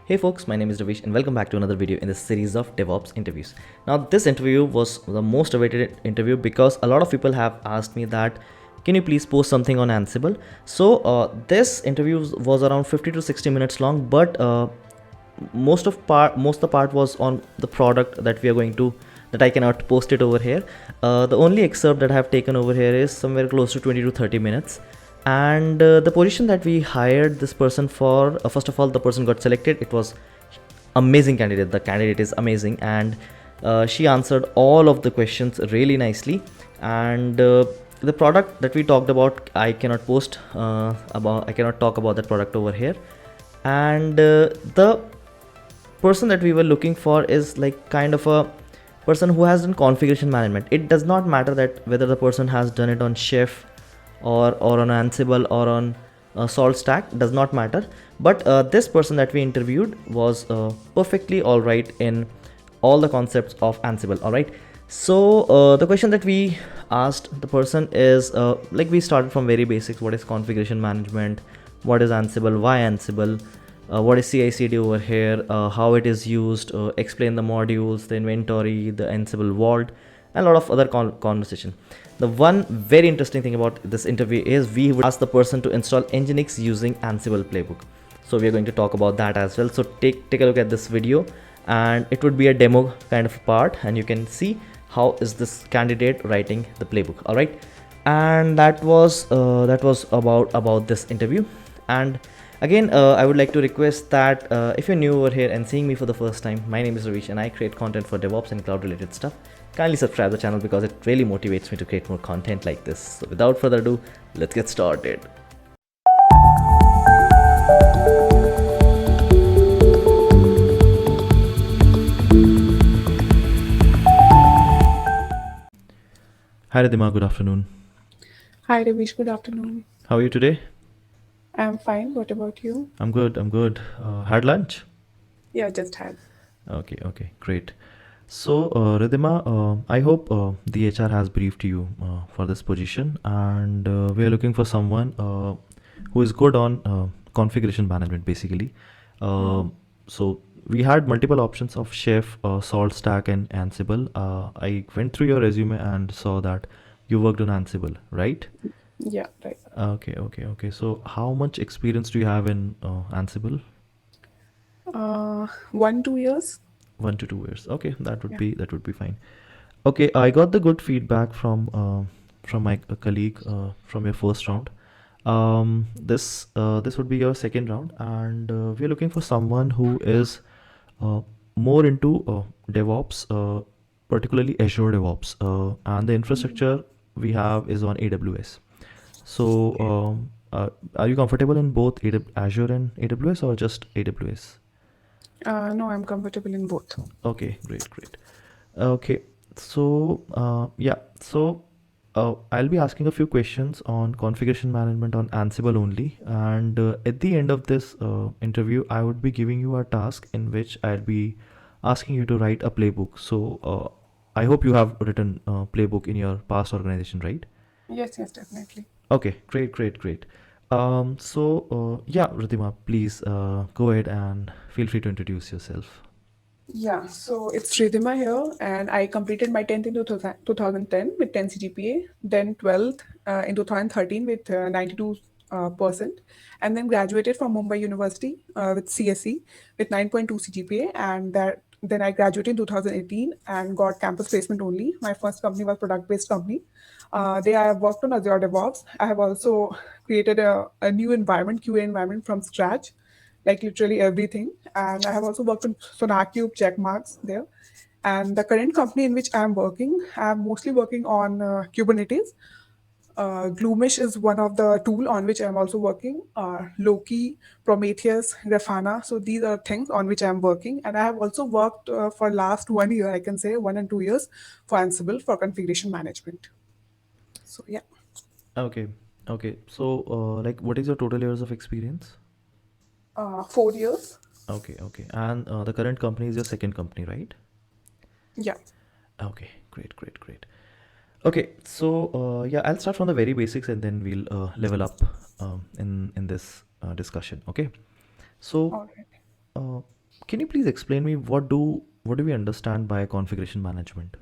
Hey folks, my name is Ravish and welcome back to another video in this series of DevOps interviews. Now this interview was the most awaited interview because a lot of people have asked me that can you please post something on Ansible. So this interview was around 50 to 60 minutes long, but most of the part was on the product that we are going to that I cannot post it over here. The only excerpt that I have taken over here is somewhere close to 20 to 30 minutes. And the position that we hired this person for, first of all, the person got selected. It was amazing candidate. The candidate is amazing, and she answered all of the questions really nicely. And the product that we talked about, I cannot I cannot talk about that product over here. And the person that we were looking for is like kind of a person who has done configuration management. It does not matter that whether the person has done it on Chef or on Ansible or on Salt Stack, does not matter. But this person that we interviewed was perfectly all right in all the concepts of Ansible. All right. So the question that we asked the person is like we started from very basics. What is configuration management? What is Ansible? Why Ansible? What is CI/CD over here? How it is used? Explain the modules, the inventory, the Ansible vault, and a lot of other conversation. The one very interesting thing about this interview is we would ask the person to install Nginx using Ansible playbook. So we are going to talk about that as well. So take a look at this video, and it would be a demo kind of part, and you can see how is this candidate writing the playbook. All right, and that was about this interview. And again, I would like to request that if you're new over here and seeing me for the first time, my name is Ravish and I create content for DevOps and cloud related stuff. Kindly subscribe the channel because it really motivates me to create more content like this. So without further ado, let's get started. Hi Ridhima, good afternoon. Hi, Ravish. Good afternoon. How are you today? I'm fine. What about you? I'm good. Had lunch? Yeah, just had. Okay, great. So, Ridhima, I hope the HR has briefed you for this position, and we are looking for someone who is good on configuration management, basically. Uh, so, we had multiple options of Chef, Salt Stack, and Ansible. I went through your resume and saw that you worked on Ansible, right? Yeah, right. Okay. So, how much experience do you have in Ansible? 1, 2 years. 1 to 2 years. Okay, Yeah. that would be fine. Okay, I got the good feedback from my colleague from your first round. This would be your second round, and we are looking for someone who is uh, more into DevOps, particularly Azure DevOps, and the infrastructure we have is on AWS. So, are you comfortable in both Azure and AWS or just AWS? No, I'm comfortable in both. Okay, great. Okay, so I'll be asking a few questions on configuration management on Ansible only, and at the end of this interview, I would be giving you a task in which I'll be asking you to write a playbook. So I hope you have written a playbook in your past organization, right? Yes, definitely. Okay, great. Yeah, Ritima, please go ahead and feel free to introduce yourself. Yeah, so it's Ridhima here, and I completed my 10th in 2010 with 10 CGPA, then 12th in 2013 with 92%, and then graduated from Mumbai University with CSE with 9.2 CGPA, and that then I graduated in 2018 and got campus placement only. My first company was product-based company. There I have worked on Azure DevOps. I have also created a new environment, QA environment from scratch, like literally everything. And I have also worked on SonarCube checkmarks there. And the current company in which I'm working, I'm mostly working on Kubernetes. Gloomish is one of the tool on which I'm also working. Loki, Prometheus, Grafana. So these are things on which I'm working. And I have also worked for last 1 year, I can say 1 and 2 years for Ansible for configuration management. So yeah, Okay, okay. So, like, what is your total years of experience? 4 years. Okay. And the current company is your second company, right? Yeah. Okay, great. Okay, so yeah, I'll start from the very basics and then we'll level up in this discussion. Okay, so All right. uh, Can you please explain me what do we understand by configuration management?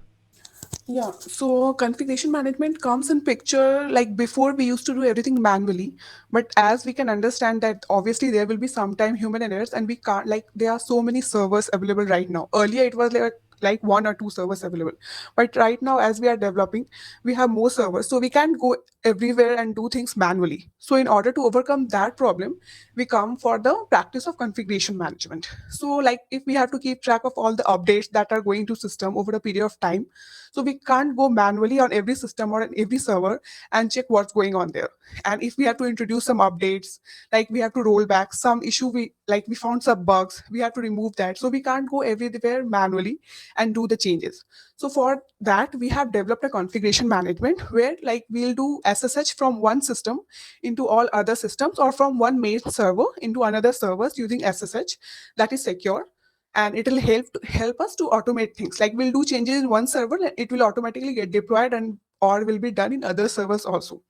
Yeah, so configuration management comes in picture like before we used to do everything manually, but as we can understand that obviously there will be sometime human errors and we can't like there are so many servers available right now. Earlier it was like one or two servers available, but right now as we are developing, we have more servers, so we can't go everywhere and do things manually. So in order to overcome that problem, we come for the practice of configuration management. So like if we have to keep track of all the updates that are going to system over a period of time, so we can't go manually on every system or on every server and check what's going on there. And if we have to introduce some updates, like we have to roll back some issue, we found some bugs, we have to remove that. So we can't go everywhere manually and do the changes. So for that, we have developed a configuration management where like we'll do SSH from one system into all other systems or from one main server into another servers using SSH that is secure, and it will help us to automate things like we'll do changes in one server and it will automatically get deployed and or will be done in other servers also.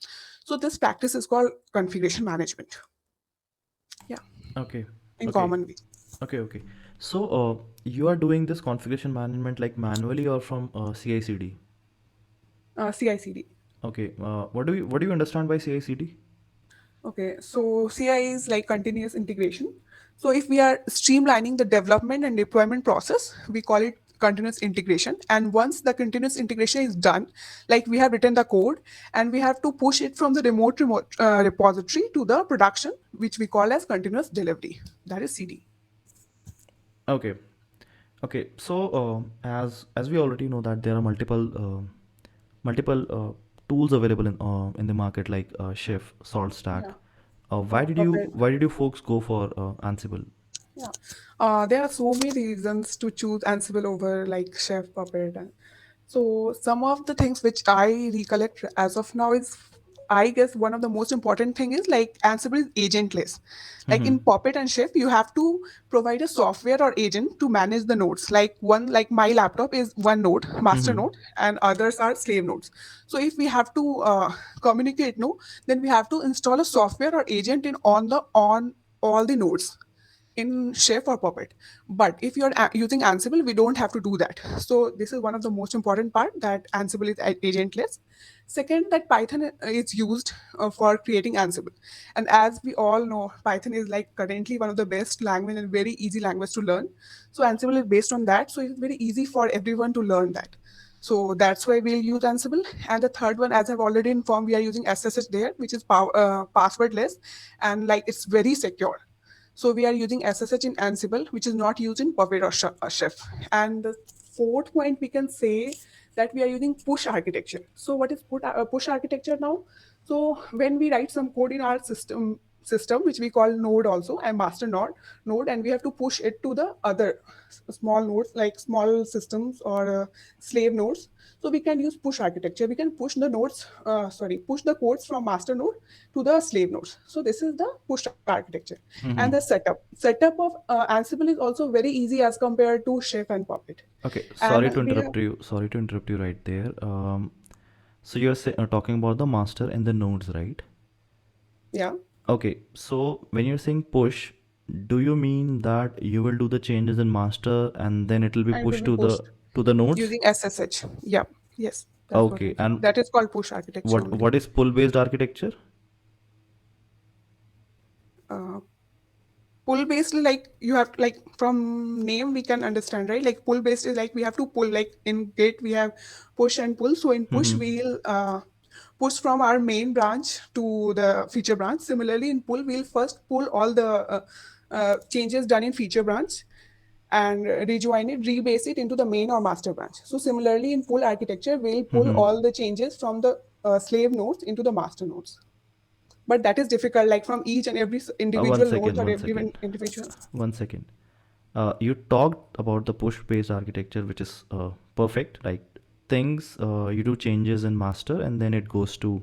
So this practice is called configuration management. Yeah, Okay. in Okay. common way. Okay. So, you are doing this configuration management like manually or from CI/CD? CI/CD. Okay. What do you understand by CI/CD? Okay, so CI is like continuous integration. So if we are streamlining the development and deployment process, we call it continuous integration. And once the continuous integration is done, like we have written the code and we have to push it from the remote repository to the production, which we call as continuous delivery. That is CD. Okay. Okay. So, as we already know that there are multiple tools available in the market like Chef, SaltStack. Yeah. Why did you Puppet. why did you folks go for Ansible? Yeah. There are so many reasons to choose Ansible over like Chef, Puppet. So some of the things which I recollect as of now is, I guess one of the most important thing is like Ansible is agentless. Like Mm-hmm. in Puppet and Chef, you have to provide a software or agent to manage the nodes. Like my laptop is one node, master Mm-hmm. node, and others are slave nodes. So if we have to communicate, no, then we have to install a software or agent in on all the nodes in Chef or Puppet. But if you're using Ansible, we don't have to do that. So this is one of the most important part, that Ansible is agentless. Second, that Python is used for creating Ansible. And as we all know, Python is like currently one of the best language and very easy language to learn. So Ansible is based on that. So it's very easy for everyone to learn that. So that's why we'll use Ansible. And the third one, as I've already informed, we are using SSH there, which is passwordless, and like it's very secure. So we are using SSH in Ansible, which is not used in Puppet or Chef. And the fourth point, we can say that we are using push architecture. So what is push architecture now? So when we write some code in our system which we call node also, and master node, and we have to push it to the other small nodes like small systems or slave nodes. So we can use push architecture. We can push the push the codes from master node to the slave nodes. So this is the push architecture. And the Mm-hmm. setup of Ansible is also very easy as compared to Chef and Puppet. Okay. And Sorry to we have, interrupt you. Sorry to interrupt you right there. So you're talking about the master and the nodes, right? yeah, Okay. So when you're saying push, do you mean that you will do the changes in master and then it will be and it will pushed be to the pushed nodes? using SSH. Yeah, yes, that's what Okay. I'm saying. And That is called push architecture what only. what is pull based architecture? Uh, Pull based, like you have like from name we can understand, right? Like pull based is like we have to pull, like in Git we have push and pull. So in push Mm-hmm. we'll push from our main branch to the feature branch. Similarly in pull, we'll first pull all the changes done in feature branch and rejoin it, rebase it into the main or master branch. So similarly in pull architecture, we'll pull Mm-hmm. all the changes from the slave nodes into the master nodes. But that is difficult, like from each and every One individual nodes second. or One every second. individual. One second. You talked about the push based architecture, which is perfect. Like things, you do changes in master and then it goes to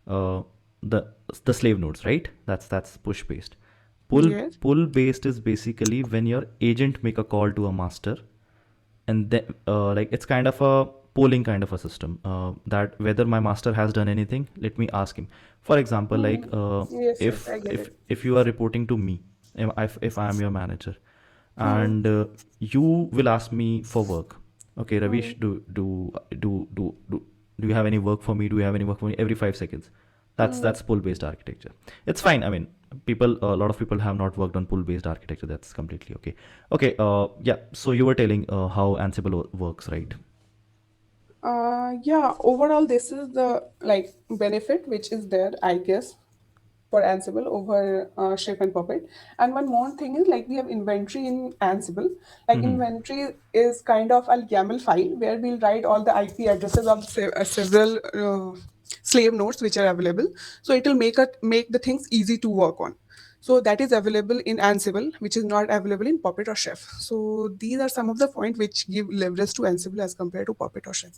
uh, the slave nodes, right? That's push based. Yes. Pull based is basically when your agent make a call to a master, and then like it's kind of a polling kind of a system, that whether my master has done anything, let me ask him. For example, like Yes, yes, I if get it. if you are reporting to me, if I am your manager, Hmm. and you will ask me for work. Okay, Hmm. Ravish, do you have any work for me? Do you have any work for me? Every 5 seconds. Hmm. That's pull based architecture. It's fine. I mean, a lot of people have not worked on pull based architecture. That's completely okay. Okay. Yeah. So you were telling how Ansible works, right? Yeah, overall, this is the like benefit which is there, I guess, for Ansible over Chef and Puppet. And one more thing is like we have inventory in Ansible. Like Mm-hmm. inventory is kind of a YAML file where we'll write all the IP addresses of several slave nodes which are available. So it will make the things easy to work on. So that is available in Ansible, which is not available in Puppet or Chef. So these are some of the points which give leverage to Ansible as compared to Puppet or Chef.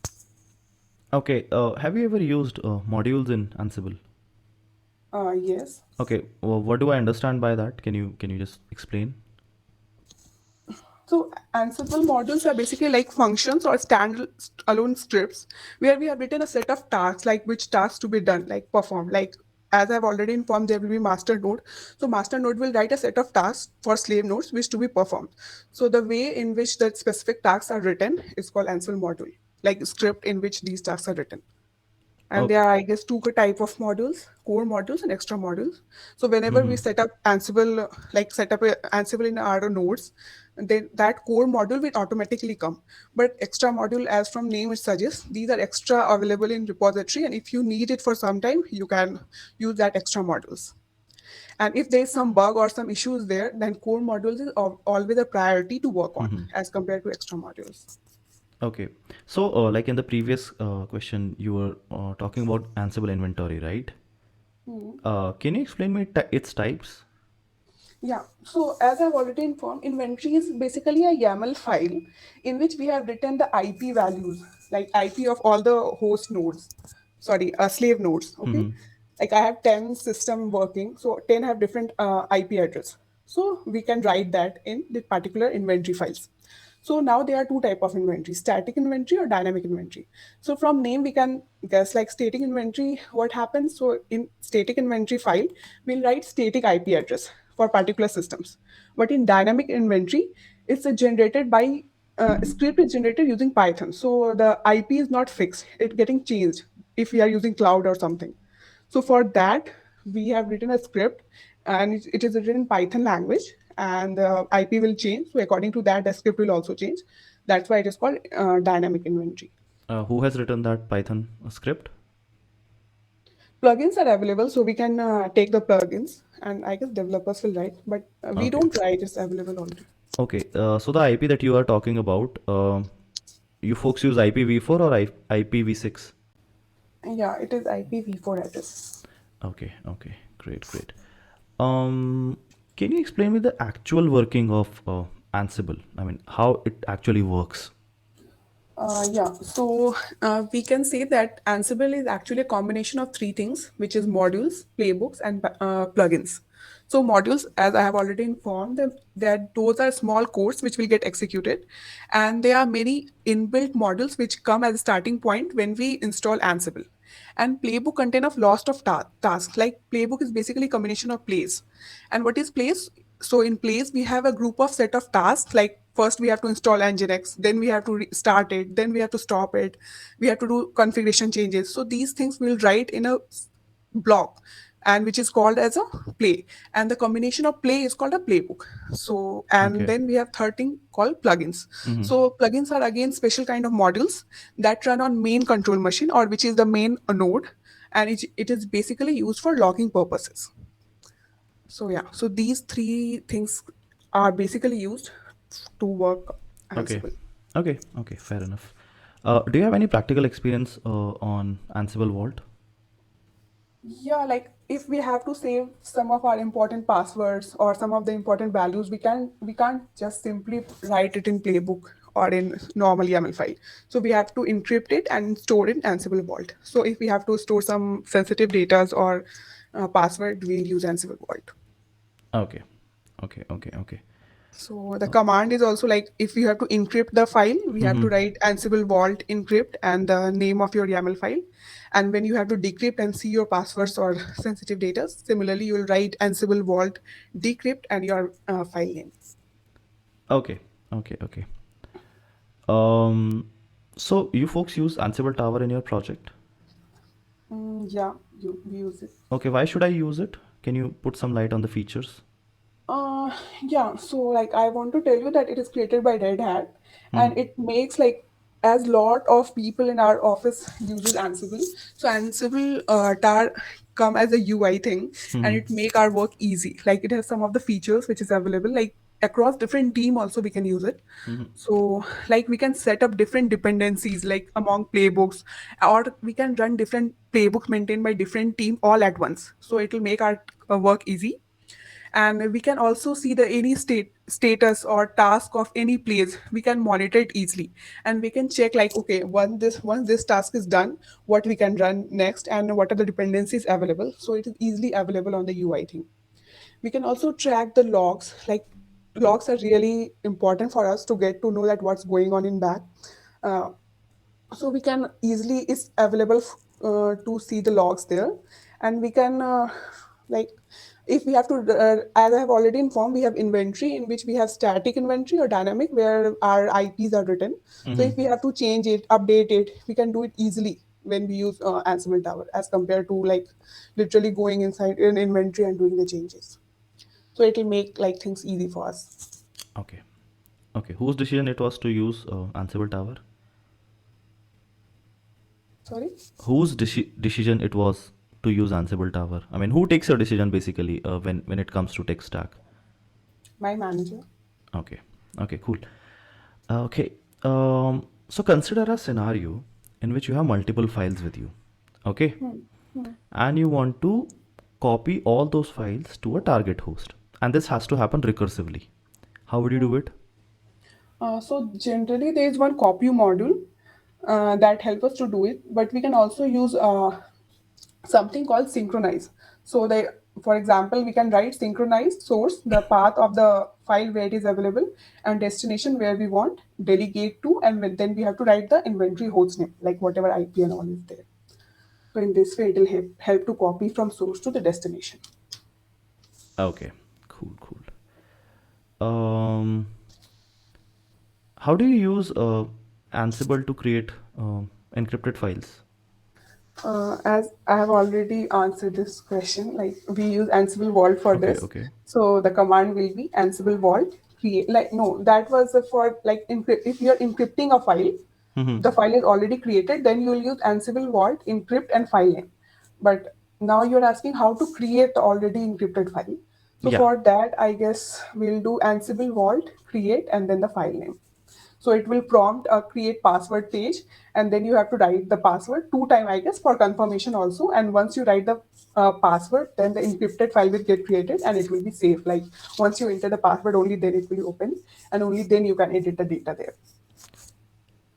Okay. Have you ever used modules in Ansible? Yes. Okay. What do I understand by that? Can you just explain? So Ansible modules are basically like functions or standalone scripts where we have written a set of tasks, like which tasks to be done, like performed. Like as I've already informed, there will be master node. So master node will write a set of tasks for slave nodes which to be performed. So the way in which the specific tasks are written is called Ansible module, like script in which these tasks are written. And Oh. there are, I guess, two type of modules: core modules and extra modules. So whenever we Mm-hmm. set up Ansible, like set up a Ansible in our nodes, then that core module will automatically come. But extra module, as from name it suggests, these are extra available in repository, and if you need it for some time, you can use that extra modules. And if there is some bug or some issues there, then core modules is always a priority to work on Mm-hmm. as compared to extra modules. Okay. So, like in the previous question, you were talking about Ansible inventory, right? Can you explain me its types? Yeah, so as I've already informed, inventory is basically a YAML file in which we have written the IP values, like IP of all the host nodes, sorry, slave nodes. Okay, Mm-hmm. like I have 10 system working, so 10 have different IP address. So we can write that in the particular inventory files. So now there are two type of inventory: static inventory or dynamic inventory. So from name we can guess like static inventory what happens. So in static inventory file, we'll write static IP address for particular systems. But in dynamic inventory, it's generated by script is generated using Python. So the IP is not fixed; it's getting changed if we are using cloud or something. So for that, we have written a script, and it is written in Python language, and the IP will change. So according to that, the script will also change. That's why it is called dynamic inventory. Who has written that Python script? Plugins are available, so we can take the plugins, and I guess developers will write, but we Okay. don't write. It's available already. Okay. So the IP that you are talking about, you folks use IPv4 or IPv6? Yeah, it is IPv4 address. Okay. Okay. Great. Great. Um, can you explain me the actual working of Ansible? I mean, how it actually works? Yeah, so we can say that Ansible is actually a combination of three things, which is modules, playbooks, and plugins. So modules, as I have already informed them, that those are small codes which will get executed, and there are many inbuilt modules which come as a starting point when we install Ansible. And playbook contain of lots of tasks. Like playbook is basically combination of plays. And what is plays? So in plays we have a group of set of tasks. Like first we have to install nginx, then we have to start it, then we have to stop it, we have to do configuration changes. So these things we'll write in a block, and which is called as a play, and the combination of play is called a playbook. So and Okay. then we have third thing called plugins. Mm-hmm. So plugins are again special kind of modules that run on main control machine, or which is the main node, and it is basically used for logging purposes. So yeah, so these three things are basically used to work Okay. Ansible. Okay. Okay. Fair enough. Do you have any practical experience on Ansible Vault? Yeah, like if we have to save some of our important passwords or some of the important values, we can't just simply write it in playbook or in normal YAML file. So we have to encrypt it and store it in Ansible Vault. So if we have to store some sensitive data or password, we'll use Ansible Vault. Okay. Okay. Okay. Okay. So the command is also like if you have to encrypt the file, we have to Mm-hmm. write Ansible Vault encrypt and the name of your YAML file. And when you have to decrypt and see your passwords or sensitive data, similarly, you will write Ansible Vault decrypt and your file name. Okay, okay, okay. Um, so you folks use Ansible Tower in your project? Yeah, we use it. Okay, why should I use it? Can you put some light on the features? Uh, yeah, so like I want to tell you that it is created by Red Hat, Hmm. and it makes like as lot of people in our office uses Ansible. So Ansible tar come as a UI thing, and Hmm. it make our work easy. Like it has some of the features which is available. Like across different team also we can use it. Hmm. So like we can set up different dependencies like among playbooks, or we can run different playbooks maintained by different team all at once. So it will make our work easy, and we can also see the any status or task of any place. We can monitor it easily, and we can check like, okay, once this task is done, what we can run next and what are the dependencies available. So it is easily available on the UI thing. We can also track the logs. Like logs are really important for us to get to know that what's going on in back. uh, so we can easily, it's available to see the logs there. And we can like if we have to as I have already informed, we have inventory in which we have static inventory or dynamic where our IPs are written. So Hmm. if we have to change it, update it, we can do it easily when we use Ansible Tower, as compared to like literally going inside an inventory and doing the changes. So it will make like things easy for us. Okay. Okay. Whose decision it was to use Ansible Tower? Sorry. Whose decision it was to use Ansible Tower? I mean, who takes your decision basically when it comes to tech stack? My manager. Okay. Okay. Cool. Okay. So consider a scenario in which you have multiple files with you. Okay. Hmm. Hmm. And you want to copy all those files to a target host. And this has to happen recursively. How would you Hmm. do it? So generally there is one copy module that help us to do it, but we can also use something called synchronize. So they, for example, we can write synchronize source, the path of the file where it is available, and destination where we want delegate to, and then we have to write the inventory host name, like whatever IP and all is there. So in this way, it will help to copy from source to the destination. Okay. Cool, cool. Um, how do you use Ansible to create encrypted files? As I have already answered this question, like we use Ansible Vault for Okay, this. okay. So the command will be Ansible Vault create. Like no, that was for like if you are encrypting a file, Mm-hmm. the file is already created. Then you will use Ansible Vault encrypt and file name. But now you're asking how to create the already encrypted file. So Yeah. for that, I guess we'll do Ansible Vault create and then the file name. So it will prompt a create password page, and then you have to write the password two time, I guess, for confirmation also. And once you write the password, then the encrypted file will get created and it will be safe. Like once you enter the password, only then it will open, and only then you can edit the data there.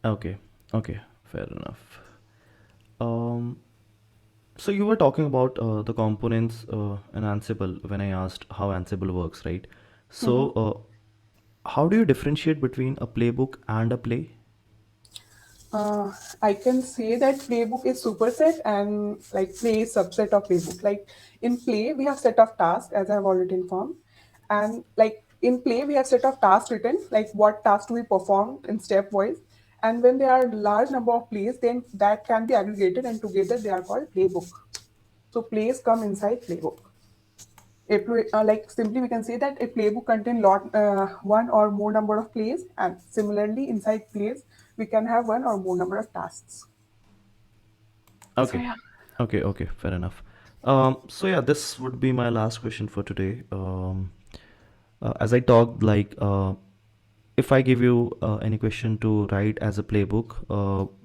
Okay. Okay. Fair enough. Um, so you were talking about the components in Ansible when I asked how Ansible works, right? So how do you differentiate between a playbook and a play? Uh, I can say that playbook is superset and like play is subset of playbook. Like in play, we have set of tasks as I have already informed, and like in play, we have set of tasks written, like what task do we perform in stepwise. And when there are large number of plays, then that can be aggregated and together they are called playbook. So plays come inside playbook. Like simply we can say that a playbook contain lot one or more number of plays, and similarly inside plays we can have one or more number of tasks. So Okay. yeah. Okay, okay, fair enough. So yeah, this would be my last question for today. As I talked, like, if I give you any question to write as a playbook,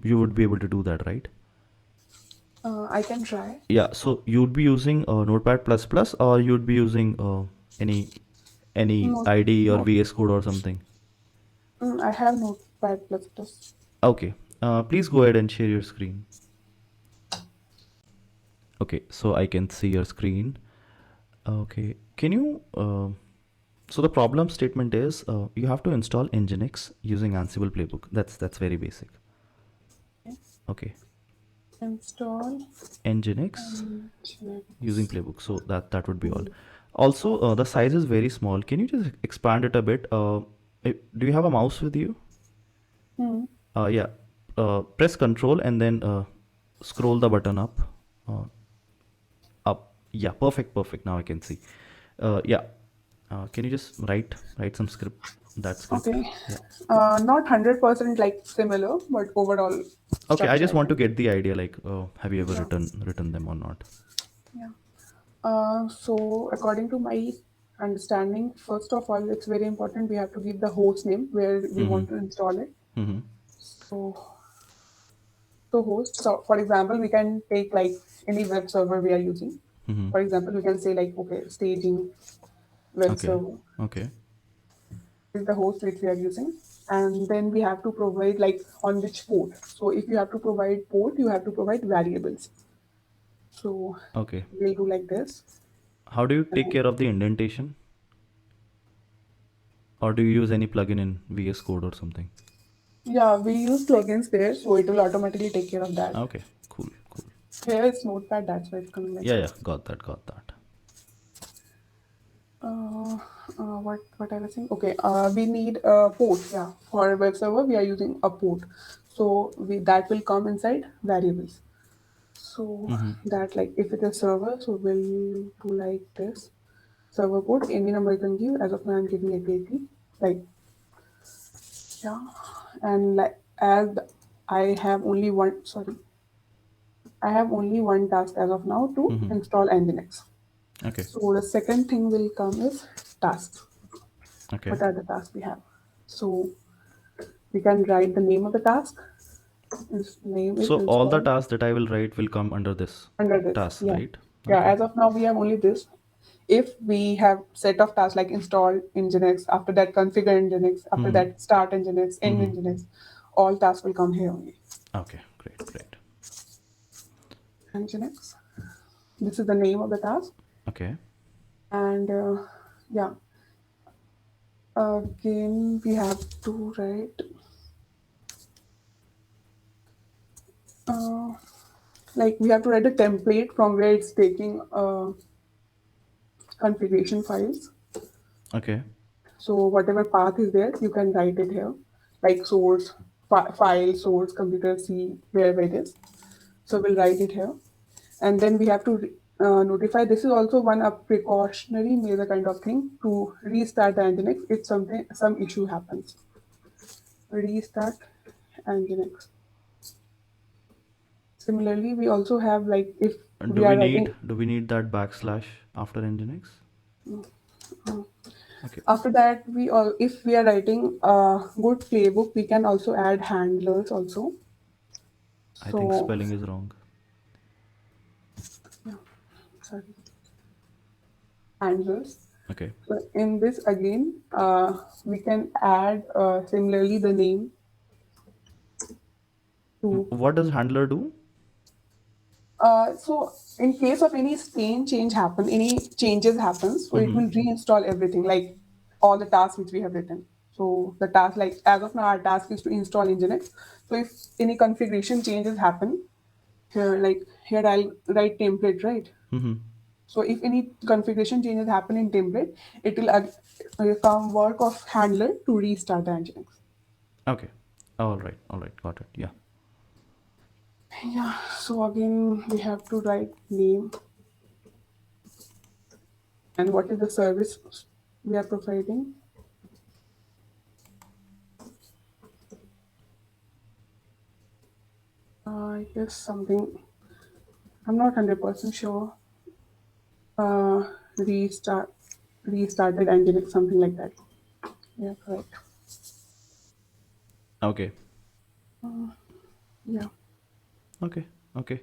you would be able to do that, right? I can try. Yeah. So you'd be using Notepad plus plus, or you'd be using any any No, IDE or no. VS Code or something. I have Notepad plus plus. Okay. Please go ahead and share your screen. Okay, so I can see your screen. Okay. Can you? So the problem statement is you have to install Nginx using Ansible playbook. That's very basic. Okay. Install Nginx using Linux. playbook. So that would be all. Also, the size is very small. Can you just expand it a bit? Do you have a mouse with you? Hmm. Yeah. Press Control and then scroll the button up. Uh, Up. Yeah. Perfect. Perfect. Now I can see. Yeah. Can you just write some script? That script. Okay. Yeah. Not 100% like similar, but overall Okay. I structure just I want to can. get the idea. Like, have you ever Yeah. written them or not? Yeah. So according to my understanding, first of all, it's very important we have to give the host name where we Mm-hmm. want to install it. Mm-hmm. So, so host. So for example, we can take like any web server we are using. Mm-hmm. For example, we can say like okay, staging web Okay. server Okay. is the host which we are using, and then we have to provide like on which port. So if you have to provide port, you have to provide variables. So Okay. we'll do like this. How do you take care of the indentation? Or do you use any plugin in VS Code or something? Yeah, we use plugins there, so it will automatically take care of that. Okay. Cool. Cool. Here it's Notepad, that's why it's coming like Yeah. Yeah. this. Got that. Got that. Uh, what I was saying? Okay, we need a port. Yeah, for a web server, we are using a port, so we that will come inside variables. So Mm-hmm. that like if it is server, so we'll do like this server port. Any number you can give. As of now, I'm giving it 80. Like yeah, and like as I have only one. Sorry, I have only one task as of now to Mm-hmm. install Nginx. Okay. So the second thing will come is tasks. Okay. What are the tasks we have? So we can write the name of the task. Its name is So all the install tasks that I will write will come under this under this. task, Yeah. right? Yeah, Okay. as of now we have only this. If we have set of tasks like install Nginx, after that configure Nginx, after Mm-hmm. that start Nginx, end Mm-hmm. Nginx, all tasks will come here only. Okay. Great. Great. Nginx. This is the name of the task. Okay. And yeah, again we have to write uh, like we have to write a template from where it's taking configuration files. Okay. So whatever path is there, you can write it here, like source, file, source, computer, C, wherever it is. So we'll write it here, and then we have to notify. This is also one a precautionary measure kind of thing to restart the Nginx if some issue happens. Restart Nginx. Similarly, we also have like if And we are writing do we need that backslash after Nginx? uh, Okay. after that we all if we are writing a good playbook, we can also add handlers also. I think So spelling is wrong. yeah, sorry, handlers. Okay. So in this again, we can add similarly the name to. What does handler do? So in case of any change happen, any changes happen, so it Mm-hmm. will reinstall everything, like all the tasks which we have written. So the task, like as of now, our task is to install Nginx. So if any configuration changes happen, here, like here, I'll write template, right? Mm-hmm. So if any configuration changes happen in template, it will come work of handler to restart the Nginx. Okay. All right. All right. Got it. Yeah. Yeah. So again, we have to write name and what is the service we are providing. I guess something. I'm not 100% sure. Uh, restart, restarted Nginx, something like that. Yeah, correct. Okay. Yeah. Okay. Okay.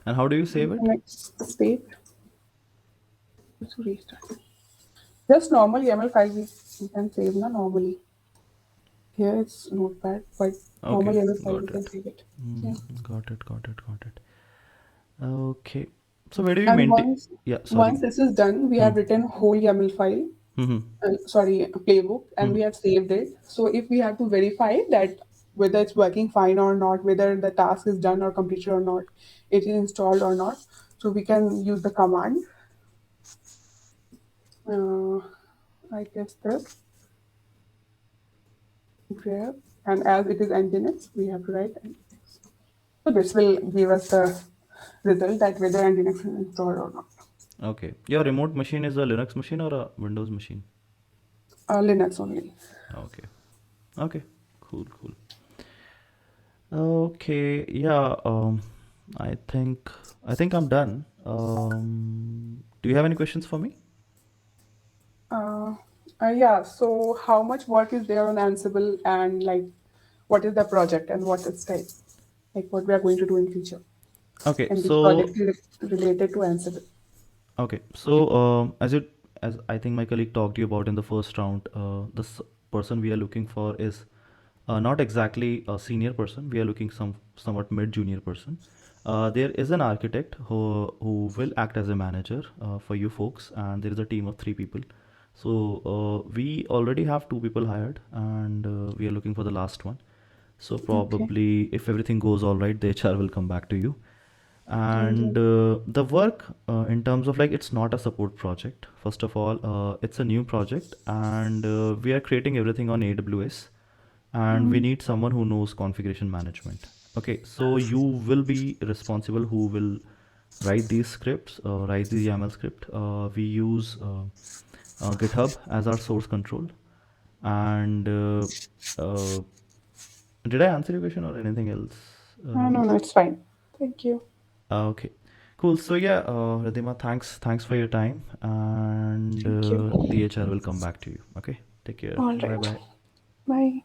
And how do you save The it? next state is to restart. Just normal YAML file we can save na normally. Here it's notepad, but normal Okay. YAML file we Got can it. save it. Yeah. Got it. Got it. Got it. Okay. So where do we And maintain? Yeah. Sorry. once this is done, we Hmm. have written whole YAML file, Hmm. sorry, a playbook, and Hmm. we have saved it. So if we have to verify that whether it's working fine or not, whether the task is done or completed or not, it is installed or not, so we can use the command. Uh, I guess this. Where, and as it is Nginx, we have to write Nginx. So this will give us the result that whether Nginx is installed or not. Okay. Your remote machine is a Linux machine or a Windows machine? Linux only. Okay. Okay. Cool. Cool. Okay. Yeah. I think I'm done. Do you have any questions for me? Uh, yeah, so how much work is there on Ansible, and like what is the project and what is type? Like what we are going to do in future Okay. and which So project is related to Ansible? Okay, so as I think my colleague talked to you about in the first round, this person we are looking for is not exactly a senior person. We are looking somewhat mid junior person. There is an architect who will act as a manager for you folks, and there is a team of 3 people. So we already have 2 people hired, and we are looking for the last one. So Okay. probably if everything goes all right, the HR will come back to you. All right. And the work in terms of like it's not a support project. First of all, it's a new project, and we are creating everything on AWS, and we Mm, need someone who knows configuration management. Okay, so you will be responsible who will write these scripts, write the YAML script. We use GitHub as our source control. And uh, did I answer your question or anything else? no, no, it's fine. Thank you. Okay, cool. So yeah, Radhima, thanks for your time, and Thank you. the HR will come back to you. Okay, take care. All Bye right. bye. Bye.